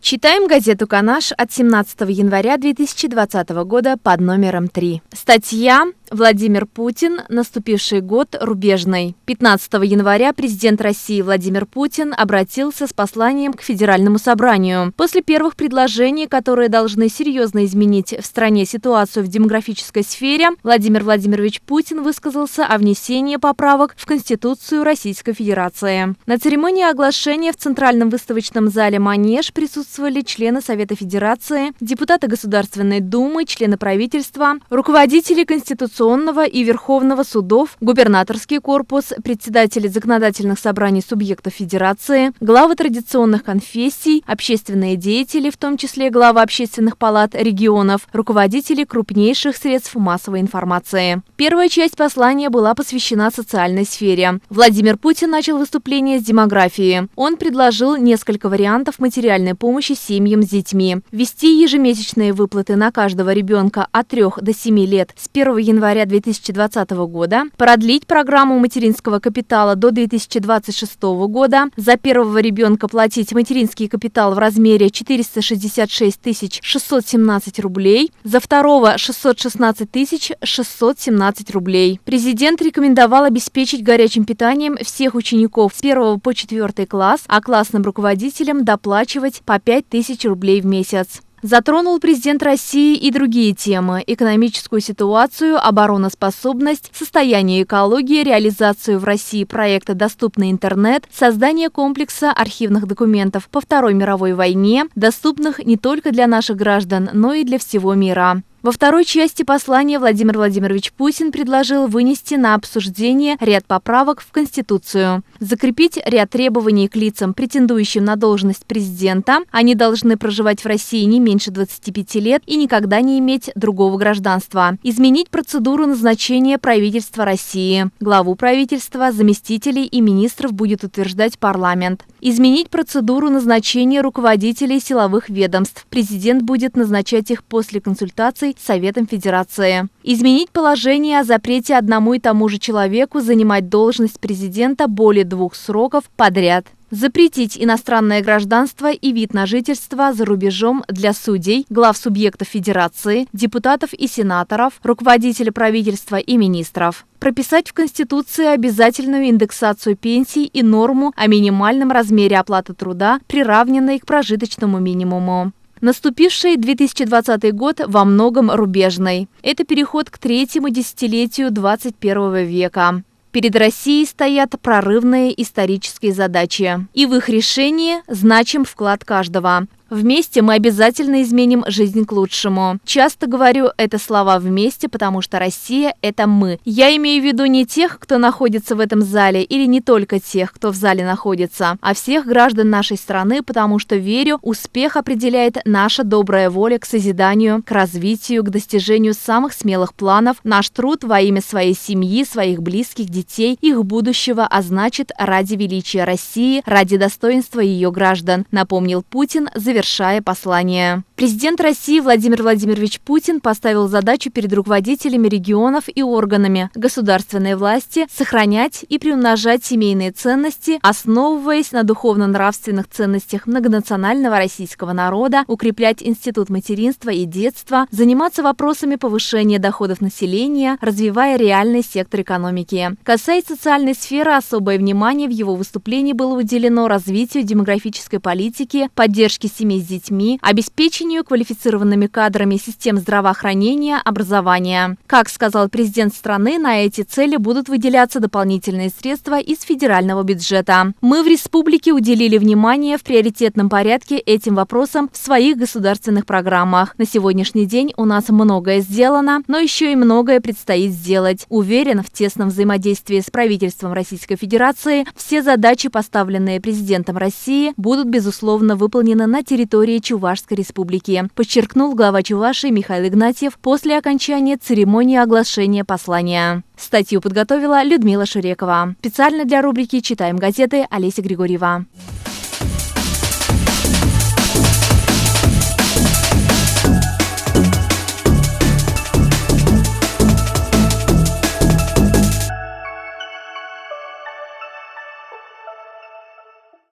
Читаем газету «Канаш» от 17 января 2020 года под номером 3. Статья «Владимир Путин. Наступивший год рубежный». 15 января президент России Владимир Путин обратился с посланием к Федеральному собранию. После первых предложений, которые должны серьезно изменить в стране ситуацию в демографической сфере, Владимир Владимирович Путин высказался о внесении поправок в Конституцию Российской Федерации. На церемонии оглашения в Центральном выставочном зале «Манеж» присутствовали члены Совета Федерации, депутаты Государственной Думы, члены правительства, руководители Конституционного и Верховного судов, губернаторский корпус, председатели законодательных собраний субъектов Федерации, главы традиционных конфессий, общественные деятели, в том числе главы общественных палат регионов, руководители крупнейших средств массовой информации. Первая часть послания была посвящена социальной сфере. Владимир Путин начал выступление с демографии. Он предложил несколько вариантов материальной помощи семьям с детьми. Ввести ежемесячные выплаты на каждого ребенка от 3 до 7 лет с 1 января 2020 года, продлить программу материнского капитала до 2026 года, за первого ребенка платить материнский капитал в размере 466 617 рублей, за второго 616 617 рублей. Президент рекомендовал обеспечить горячим питанием всех учеников с 1 по 4 класс, а классным руководителям доплачивать по 5000 рублей в месяц. Затронул президент России и другие темы – экономическую ситуацию, обороноспособность, состояние экологии, реализацию в России проекта «Доступный интернет», создание комплекса архивных документов по Второй мировой войне, доступных не только для наших граждан, но и для всего мира. Во второй части послания Владимир Владимирович Путин предложил вынести на обсуждение ряд поправок в Конституцию, закрепить ряд требований к лицам, претендующим на должность президента. Они должны проживать в России не меньше 25 лет и никогда не иметь другого гражданства. Изменить процедуру назначения правительства России. Главу правительства, заместителей и министров будет утверждать парламент. Изменить процедуру назначения руководителей силовых ведомств. Президент будет назначать их после консультаций с Советом Федерации. Изменить положение о запрете одному и тому же человеку занимать должность президента более 2 сроков подряд. Запретить иностранное гражданство и вид на жительство за рубежом для судей, глав субъектов Федерации, депутатов и сенаторов, руководителей правительства и министров. Прописать в Конституции обязательную индексацию пенсий и норму о минимальном размере оплаты труда, приравненной к прожиточному минимуму. Наступивший 2020 год во многом рубежный. Это переход к третьему десятилетию 21 века. Перед Россией стоят прорывные исторические задачи. И в их решении значим вклад каждого. Вместе мы обязательно изменим жизнь к лучшему. Часто говорю это слова «вместе», потому что Россия – это мы. Я имею в виду не тех, кто находится в этом зале, или не только тех, кто в зале находится, а всех граждан нашей страны, потому что, верю, успех определяет наша добрая воля к созиданию, к развитию, к достижению самых смелых планов, наш труд во имя своей семьи, своих близких, детей, их будущего, а значит, ради величия России, ради достоинства ее граждан, напомнил Путин, завершая послание. Президент России Владимир Владимирович Путин поставил задачу перед руководителями регионов и органами государственной власти сохранять и приумножать семейные ценности, основываясь на духовно-нравственных ценностях многонационального российского народа, укреплять институт материнства и детства, заниматься вопросами повышения доходов населения, развивая реальный сектор экономики. Касаясь социальной сферы, особое внимание в его выступлении было уделено развитию демографической политики, поддержке семей с детьми, обеспечению квалифицированными кадрами систем здравоохранения, образования. Как сказал президент страны, на эти цели будут выделяться дополнительные средства из федерального бюджета. Мы в республике уделили внимание в приоритетном порядке этим вопросам в своих государственных программах. На сегодняшний день у нас многое сделано, но еще и многое предстоит сделать. Уверен, в тесном взаимодействии с правительством Российской Федерации все задачи, поставленные президентом России, будут, безусловно, выполнены на территории Чувашской республики, подчеркнул глава Чувашии Михаил Игнатьев после окончания церемонии оглашения послания. Статью подготовила Людмила Шурекова. Специально для рубрики «Читаем газеты» Олеся Григорьева.